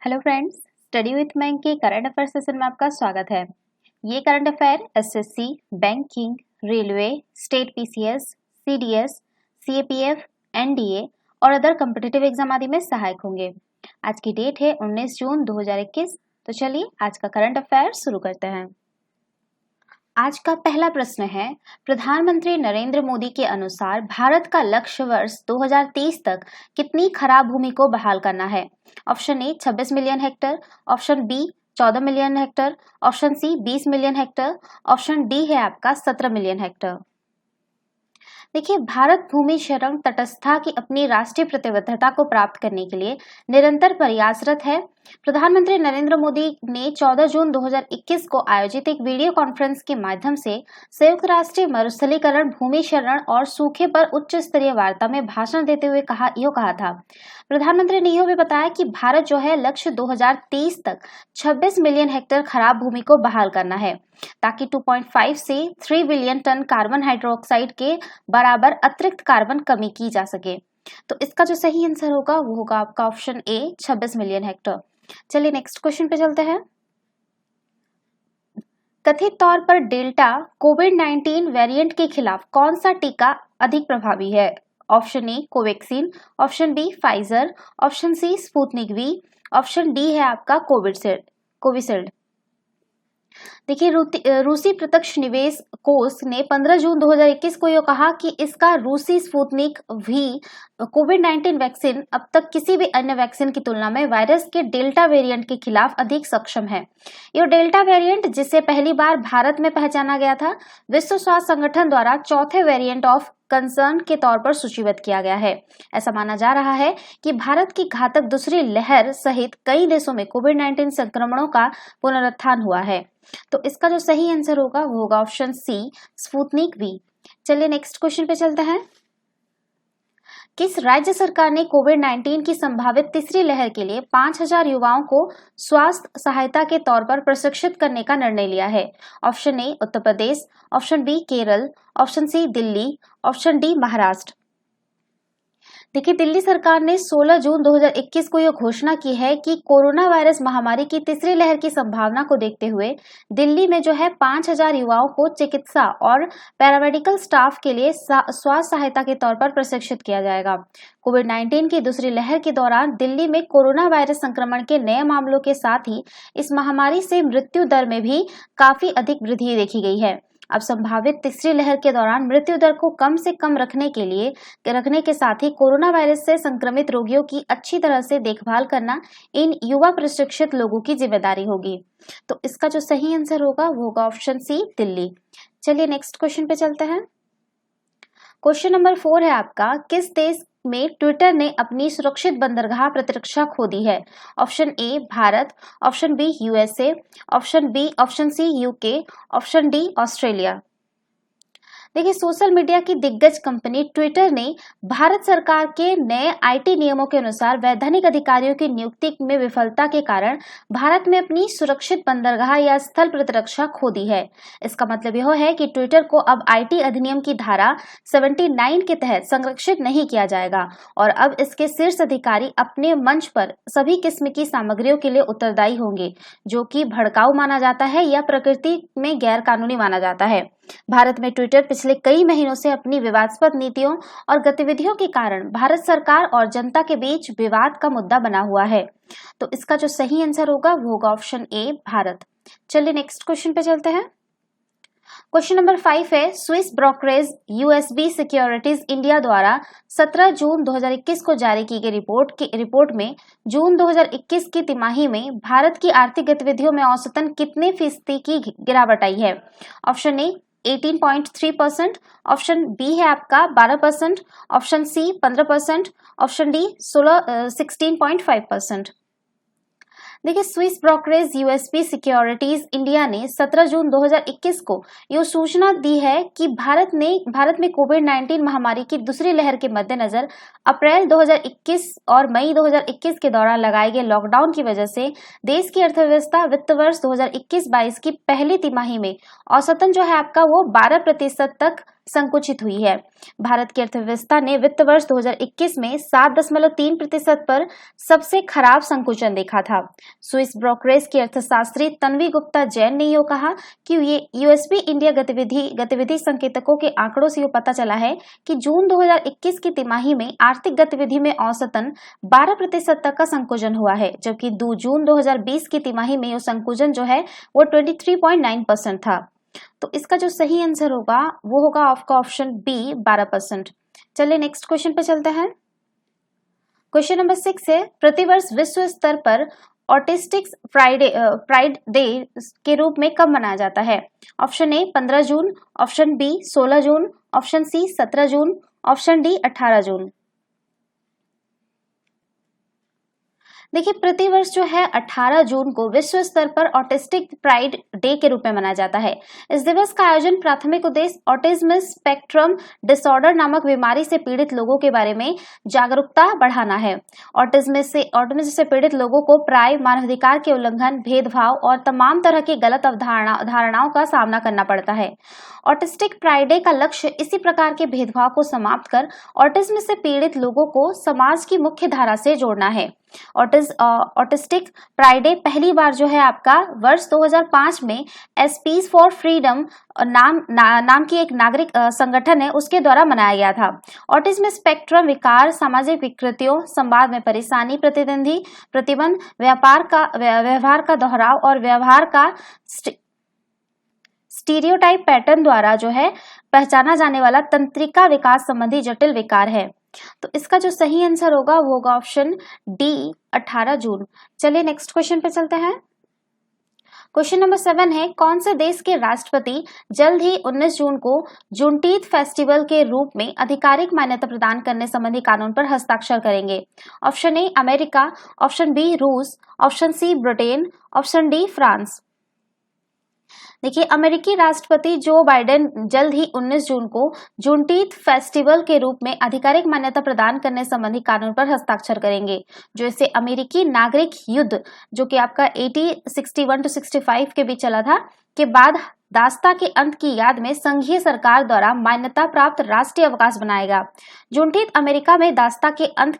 Hello friends, study with bank के current affair session में आपका स्वागत है। ये current affair SSC, banking, railway, state PCS, CDS, CAPF, NDA और अदर कॉम्पिटिटिव एग्जाम आदि में सहायक होंगे। आज की डेट है 19 जून 2021। तो चलिए आज का करंट अफेयर शुरू करते हैं। आज का पहला प्रश्न है, प्रधानमंत्री नरेंद्र मोदी के अनुसार भारत का लक्ष्य वर्ष 2030 तक कितनी खराब भूमि को बहाल करना है? Option A 26 million hectare, option B 14 million hectare, option C 20 million hectare, option D है आपका 17 मिलियन हेक्टेयर। देखिए, भारत भूमि क्षरण तटस्थता की अपनी राष्ट्रीय प्रतिबद्धता को प्राप्त करने के लिए निरंतर प्रयासरत है। प्रधानमंत्री नरेंद्र मोदी ने 14 जून 2021 को आयोजित एक वीडियो कॉन्फ्रेंस के माध्यम से संयुक्त राष्ट्र मरुस्थलीकरण, भूमि क्षरण और सूखे पर उच्च स्तरीय वार्ता में भाषण देते हुए कहा था। प्रधानमंत्री ने यह भी बताया कि भारत जो है लक्ष्य 2030 तक 26 मिलियन हेक्टेयर खराब भूमि को बहाल करना है, ताकि 2.5 से 3 बिलियन टन कार्बन हाइड्रोक्साइड के बराबर अतिरिक्त कार्बन कमी की जा सके। तो इसका जो सही आंसर होगा वो होगा आपका ऑप्शन ए 26 मिलियन हेक्टेयर। चलिए नेक्स्ट क्वेश्चन पे चलते हैं। कथित तौर पर डेल्टा कोविड-19 वेरिएंट के खिलाफ कौन सा टीका अधिक प्रभावी है? Option A Covaxin, option B Pfizer, option C Sputnik V, option D है आपका कोविशील्ड। देखिए, रूसी प्रत्यक्ष निवेश कोष ने 15 जून 2021 को यह कहा कि इसका रूसी स्पुतनिक वी कोविड-19 वैक्सीन अब तक किसी भी अन्य वैक्सीन की तुलना में वायरस के डेल्टा वेरिएंट के खिलाफ अधिक सक्षम है। यह डेल्टा वेरिएंट, जिसे पहली बार भारत में पहचाना गया था, विश्व स्वास्थ्य संगठन द्वारा चौथे वेरिएंट ऑफ कंसर्न के तौर पर सूचीबद्ध किया गया है। ऐसा माना जा रहा है कि भारत की घातक दूसरी लहर सहित कई देशों में कोविड-19 संक्रमणों का पुनरुत्थान हुआ है। तो इसका जो सही आंसर होगा वो होगा ऑप्शन सी स्पुतनिक वी। चलिए नेक्स्ट क्वेश्चन पे चलते हैं। किस राज्य सरकार ने कोविड-19 की संभावित तीसरी लहर के लिए 5000 युवाओं को स्वास्थ्य सहायता के तौर पर प्रशिक्षित करने का निर्णय लिया है? Option A Uttar Pradesh, option B Kerala, option C Delhi, option D Maharashtra. देखिए, दिल्ली सरकार ने 16 जून 2021 को यह घोषणा की है कि कोरोना वायरस महामारी की तीसरी लहर की संभावना को देखते हुए दिल्ली में जो है 5000 युवाओं को चिकित्सा और पैरामेडिकल स्टाफ के लिए स्वास्थ्य सहायता के तौर पर प्रशिक्षित किया जाएगा। कोविड-19 की दूसरी लहर के दौरान दिल्ली में कोरोना वायरस संक्रमण के नए मामलों के साथ ही इस महामारी से मृत्यु दर में भी काफी अधिक वृद्धि देखी गई है। अब संभावित तीसरी लहर के दौरान मृत्यु दर को कम से कम रखने के साथ ही कोरोना वायरस से संक्रमित रोगियों की अच्छी तरह से देखभाल करना इन युवा प्रशिक्षित लोगों की जिम्मेदारी होगी। तो इसका जो सही आंसर होगा वो होगा ऑप्शन सी दिल्ली। चलिए नेक्स्ट क्वेश्चन पे चलते हैं। क्वेश्चन नंबर 4 है आपका, किस देश में ट्विटर ने अपनी सुरक्षित बंदरगाह प्रतिरक्षा खो दी है? Option A Bharat, option B USA, option C UK, option D Australia. देखिए, सोशल मीडिया की दिग्गज कंपनी ट्विटर ने भारत सरकार के नए आईटी नियमों के अनुसार वैधानिक अधिकारियों की नियुक्ति में विफलता के कारण भारत में अपनी सुरक्षित बंदरगाह या स्थल प्रतिरक्षा खो दी है। इसका मतलब यह है कि ट्विटर को अब आईटी अधिनियम की धारा 79 के तहत संरक्षित नहीं किया जाएगा और अब इसके शीर्ष अधिकारी अपने मंच पर सभी किस्म की सामग्रियों के लिए उत्तरदायी होंगे जो कि भड़काऊ माना जाता है या प्रकृति में गैर कानूनी माना जाता है। भारत में ट्विटर पिछले कई महीनों से अपनी विवादास्पद नीतियों और गतिविधियों के कारण भारत सरकार और जनता के बीच विवाद का मुद्दा बना हुआ है। तो इसका जो सही आंसर होगा वो होगा ऑप्शन ए भारत। चलिए नेक्स्ट क्वेश्चन पे चलते हैं। क्वेश्चन नंबर 5 है, Swiss brokerage USB securities India द्वारा 17 जून 2021 को जारी की गई रिपोर्ट में जून 2021 की तिमाही में भारत की आर्थिक गतिविधियों में औसतन कितने फीसदी की गिरावट आई है? ऑप्शन ए 18.3%, ऑप्शन बी है आपका 12%, ऑप्शन सी 15%, ऑप्शन डी 16.5%। देखिए, Swiss brokerage USB securities India ने 17 जून 2021 को यह सूचना दी है कि भारत में कोविड-19 महामारी की दूसरी लहर के मद्देनजर अप्रैल 2021 और मई 2021 के दौरान लगाए गए लॉकडाउन की वजह से देश की अर्थव्यवस्था वित्त वर्ष 2021-22 की पहली तिमाही में औसतन जो है आपका वो 12% तक संकुचित हुई है। भारत की अर्थव्यवस्था ने वित्त वर्ष 2021 में 7.3% पर सबसे खराब संकुचन देखा था। स्विस ब्रोकरेज की अर्थशास्त्री तन्वी गुप्ता जैन ने यह कहा कि ये यूएसबी इंडिया गतिविधि संकेतकों के आंकड़ों से यह पता चला है कि जून 2021 की तिमाही में आर्थिक गतिविधि में औसतन 12% तक का संकुचन हुआ है, जबकि जून 2020 की तिमाही में यह संकुचन जो है वो 23.9% था। तो इसका जो सही आंसर होगा वो होगा आपका ऑप्शन बी 12%। चलिए नेक्स्ट क्वेश्चन पे चलते हैं। क्वेश्चन नंबर 6 है, प्रतिवर्ष विश्व स्तर पर ऑटिस्टिक्स प्राइड डे के रूप में कब मनाया जाता है? ऑप्शन ए 15 जून, ऑप्शन बी 16 जून, ऑप्शन सी 17 जून, ऑप्शन डी 18 जून। देखिए, प्रतिवर्ष जो है 18 जून को विश्व स्तर पर ऑटिस्टिक प्राइड डे के रूप में मनाया जाता है। इस दिवस का आयोजन प्राथमिक उद्देश्य ऑटिज्म स्पेक्ट्रम डिसऑर्डर नामक बीमारी से पीड़ित लोगों के बारे में जागरूकता बढ़ाना है। ऑटिज्म से पीड़ित लोगों को प्राय मानवाधिकार के उल्लंघन, भेदभाव और तमाम तरह की गलत धारणाओं का सामना करना पड़ता है। ऑटिस्टिक प्राइड डे का लक्ष्य इसी प्रकार के भेदभाव को समाप्त कर ऑटिज्म से पीड़ित लोगों को समाज की मुख्य धारा से जोड़ना है। ऑटिस्टिक प्राइड डे पहली बार जो है आपका वर्ष 2005 में एसपीज फॉर फ्रीडम नाम की एक नागरिक संगठन है उसके द्वारा मनाया गया था। ऑटिज्म स्पेक्ट्रम विकार, सामाजिक विकृतियों, संवाद में परेशानी, प्रतिबंध, व्यवहार का दोहराव और व्यवहार का स्टीरियोटाइप पैटर्न द्वारा जो है पहचाना जाने वाला तंत्रिका विकास संबंधी जटिल विकार है। तो इसका जो सही आंसर होगा वो होगा ऑप्शन डी 18 जून। चलिए नेक्स्ट क्वेश्चन पे चलते हैं। क्वेश्चन नंबर 7 है, कौन से देश के राष्ट्रपति जल्द ही 19 जून को जूनटीथ फेस्टिवल के रूप में आधिकारिक मान्यता प्रदान करने संबंधी कानून पर हस्ताक्षर करेंगे? Option A America, option B रूस, option C Britain, option D France. देखिए, अमेरिकी राष्ट्रपति जो बाइडेन जल्द ही 19 जून को जूनटीथ फेस्टिवल के रूप में आधिकारिक मान्यता प्रदान करने संबंधी कानून पर हस्ताक्षर करेंगे, जो इसे अमेरिकी नागरिक युद्ध जो कि आपका 1861 to 65 के बीच चला था के बाद दास्ता के अंत की याद में संघीय सरकार द्वारा मान्यता प्राप्त राष्ट्रीय अवकाश बनाएगा। जूनटीथ अमेरिका में दास्ता के अंत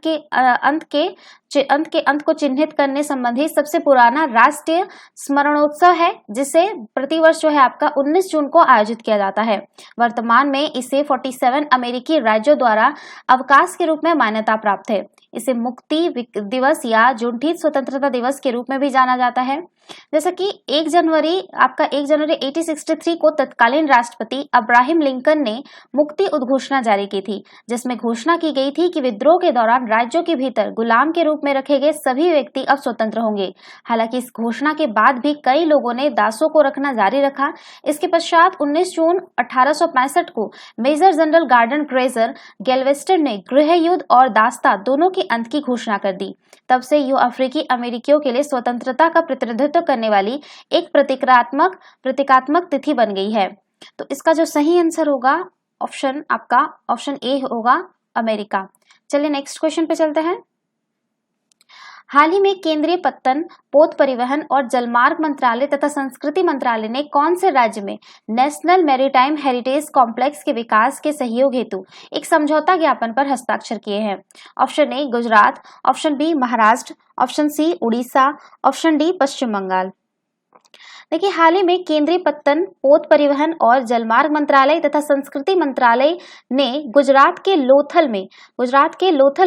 को चिन्हित करने संबंधी सबसे पुराना राष्ट्रीय स्मरणोत्सव है, जिसे प्रतिवर्ष जो है आपका 19 जून को आयोजित किया जाता है। वर्तमान में इसे 47 अमेरिकी राज्यों द्वारा अवकाश के रूप में मान्यता प्राप्त है। इसे मुक्ति दिवस या जूनटीथ स्वतंत्रता दिवस के रूप में भी जाना जाता है। जैसा कि 1 जनवरी 1863 को तत्कालीन राष्ट्रपति अब्राहम लिंकन ने मुक्ति उद्घोषणा जारी की थी, जिसमें घोषणा की गई थी कि विद्रोह के दौरान राज्यों के भीतर गुलाम के रूप में रखे गए सभी व्यक्ति अब स्वतंत्र होंगे। हालांकि इस घोषणा के बाद भी कई लोगों ने दासों को रखना जारी रखा। इसके पश्चात 19 जून 1865 को major general Gordon Granger Galveston ने गृह युद्ध और दास्ता दोनों के अंत की घोषणा कर दी। तब से यह अफ्रीकी अमेरिकियों के लिए स्वतंत्रता का प्रतिनिधित्व करने वाली एक प्रतीकात्मक तिथि बन गई है। तो इसका जो सही आंसर होगा आपका ऑप्शन ए होगा अमेरिका। चलिए नेक्स्ट क्वेश्चन पे चलते हैं। हाल ही में केंद्रीय पत्तन, पोत परिवहन और जलमार्ग मंत्रालय तथा संस्कृति मंत्रालय ने कौन से राज्य में नेशनल मैरीटाइम हेरिटेज कॉम्प्लेक्स के विकास के सहयोग हेतु एक समझौता ज्ञापन पर हस्ताक्षर किए हैं? Option A Gujarat, option B Maharashtra, option C Orissa, option D Paschim Bangal. देखिए, हाल ही में केंद्रीय पत्तन, पोत परिवहन और जलमार्ग मंत्रालय तथा संस्कृति मंत्रालय ने गुजरात के लोथल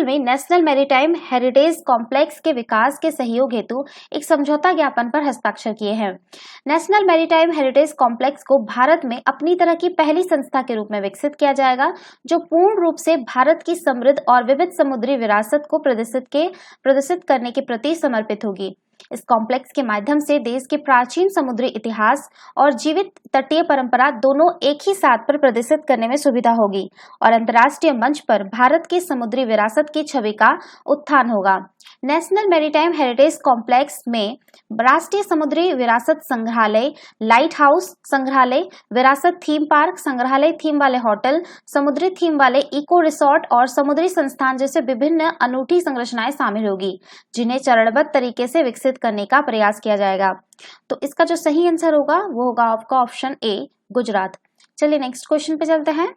में नेशनल मैरीटाइम हेरिटेज कॉम्प्लेक्स के विकास के सहयोग हेतु एक समझौता ज्ञापन पर हस्ताक्षर किए हैं। नेशनल मैरीटाइम हेरिटेज कॉम्प्लेक्स को भारत में अपनी तरह की पहली संस्था के रूप में विकसित किया जाएगा, जो पूर्ण रूप से भारत की समृद्ध और विविध समुद्री विरासत को प्रदर्शित करने के प्रति समर्पित होगी। इस कॉम्प्लेक्स के माध्यम से देश के प्राचीन समुद्री इतिहास और जीवित तटीय परंपरा दोनों एक ही साथ पर प्रदर्शित करने में सुविधा होगी और अंतर्राष्ट्रीय मंच पर भारत की समुद्री विरासत की छवि का उत्थान होगा। नेशनल मैरीटाइम हेरिटेज कॉम्प्लेक्स में राष्ट्रीय समुद्री विरासत संग्रहालय, लाइट हाउस संग्रहालय, विरासत थीम पार्क, संग्रहालय थीम वाले होटल, समुद्री थीम वाले इको रिसोर्ट और समुद्री संस्थान जैसे विभिन्न अनूठी संरचनाएं शामिल होगी, जिन्हें चरणबद्ध तरीके से विकसित करने का प्रयास किया जाएगा। तो इसका जो सही आंसर होगा वो होगा आपका ऑप्शन ए गुजरात। चलिए नेक्स्ट क्वेश्चन पे चलते हैं।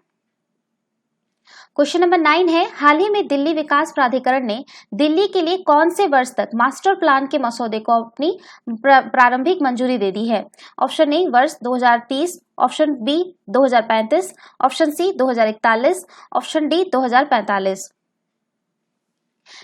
क्वेश्चन नंबर 9 है, हाल ही में दिल्ली विकास प्राधिकरण ने दिल्ली के लिए कौन से वर्ष तक मास्टर प्लान के मसौदे को अपनी प्रारंभिक मंजूरी दे दी है? ऑप्शन ए वर्ष 2030, option B 2035, option C 2041, option D 2045।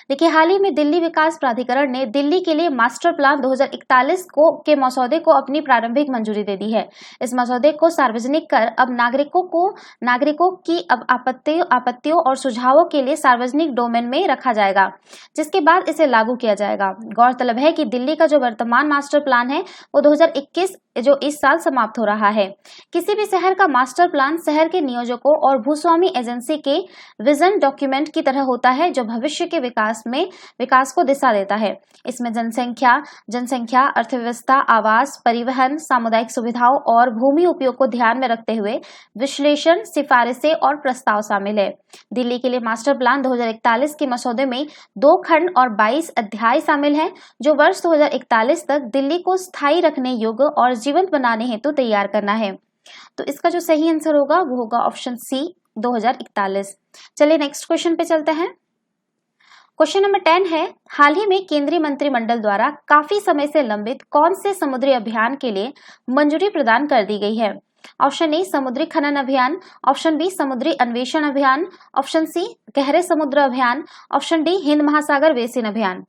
देखिए, हाल ही में दिल्ली विकास प्राधिकरण ने दिल्ली के लिए मास्टर प्लान 2041 के मसौदे को अपनी प्रारंभिक मंजूरी दे दी है। इस मसौदे को सार्वजनिक कर अब नागरिकों की अब आपत्तियों और सुझावों के लिए सार्वजनिक डोमेन में रखा जाएगा, जिसके बाद इसे लागू किया जाएगा। गौरतलब है कि दिल्ली का जो वर्तमान मास्टर प्लान है वो 2021 जो इस साल समाप्त हो रहा है। किसी भी शहर का मास्टर प्लान शहर के नियोजकों और भूस्वामी एजेंसी के विजन डॉक्यूमेंट की तरह होता है, जो भविष्य के विकास को दिशा देता है। इसमें जनसंख्या, अर्थव्यवस्था, आवास, परिवहन, सामुदायिक सुविधाओं और भूमि उपयोग को ध्यान में रखते हुए विश्लेषण, सिफारिशें और प्रस्ताव शामिल है। दिल्ली के लिए मास्टर प्लान 2041 के मसौदे में 2 खंड और 22 अध्याय शामिल हैं, जो वर्ष 2041 तक दिल्ली को स्थायी रखने योग्य और जीवंत बनाने हेतु तैयार करना है। तो इसका जो सही आंसर होगा वो होगा ऑप्शन सी 2041। चलिए नेक्स्ट क्वेश्चन पे चलते हैं। क्वेश्चन नंबर 10 है, हाल ही में केंद्रीय मंत्रिमंडल द्वारा काफी समय से लंबित कौन से समुद्री अभियान के लिए मंजूरी प्रदान कर दी गई है? ऑप्शन ए समुद्री खनन अभियान, ऑप्शन बी समुद्री अन्वेषण अभियान, ऑप्शन सी गहरे समुद्र अभियान, ऑप्शन डी हिंद महासागर बेसिन अभियान।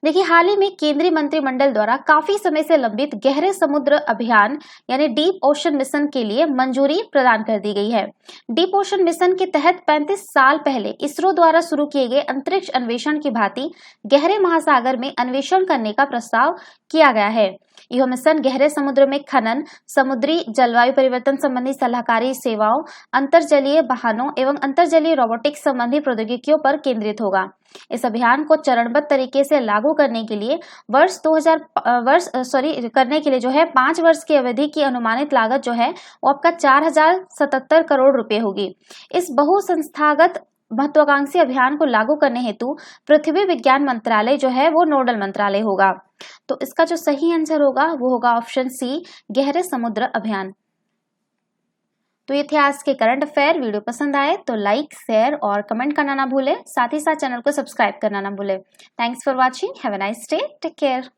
देखिए, हाल ही में केंद्रीय मंत्रिमंडल द्वारा काफी समय से लंबित गहरे समुद्र अभियान यानी डीप ओशन मिशन के लिए मंजूरी प्रदान कर दी गई है। डीप ओशन मिशन के तहत 35 साल पहले इसरो द्वारा शुरू किए गए अंतरिक्ष अन्वेषण की भांति गहरे महासागर में अन्वेषण करने का प्रस्ताव किया गया है। यह मिशन गहरे समुद्र में खनन, समुद्री जलवायु परिवर्तन संबंधी सलाहकारी सेवाओं, अंतर्जलीय वाहनों एवं अंतर्जलीय रोबोटिक्स संबंधी प्रौद्योगिकियों पर केंद्रित होगा। इस अभियान को चरणबद्ध तरीके से लागू करने के लिए 5 वर्ष की अवधि की अनुमानित लागत जो है वो आपका 4077 करोड़ रुपए होगी। इस बहुसंस्थागत महत्वाकांक्षी अभियान को लागू करने हेतु पृथ्वी विज्ञान मंत्रालय जो है वो नोडल मंत्रालय होगा। तो इसका जो सही आंसर होगा वो होगा ऑप्शन सी गहरे समुद्र अभियान। तो ये थे आज के करंट अफेयर। वीडियो पसंद आए तो लाइक, शेयर और कमेंट करना ना भूलें। साथ ही साथ चैनल को सब्सक्राइब करना ना भूलें। Thanks for watching. Have a nice day. Take care.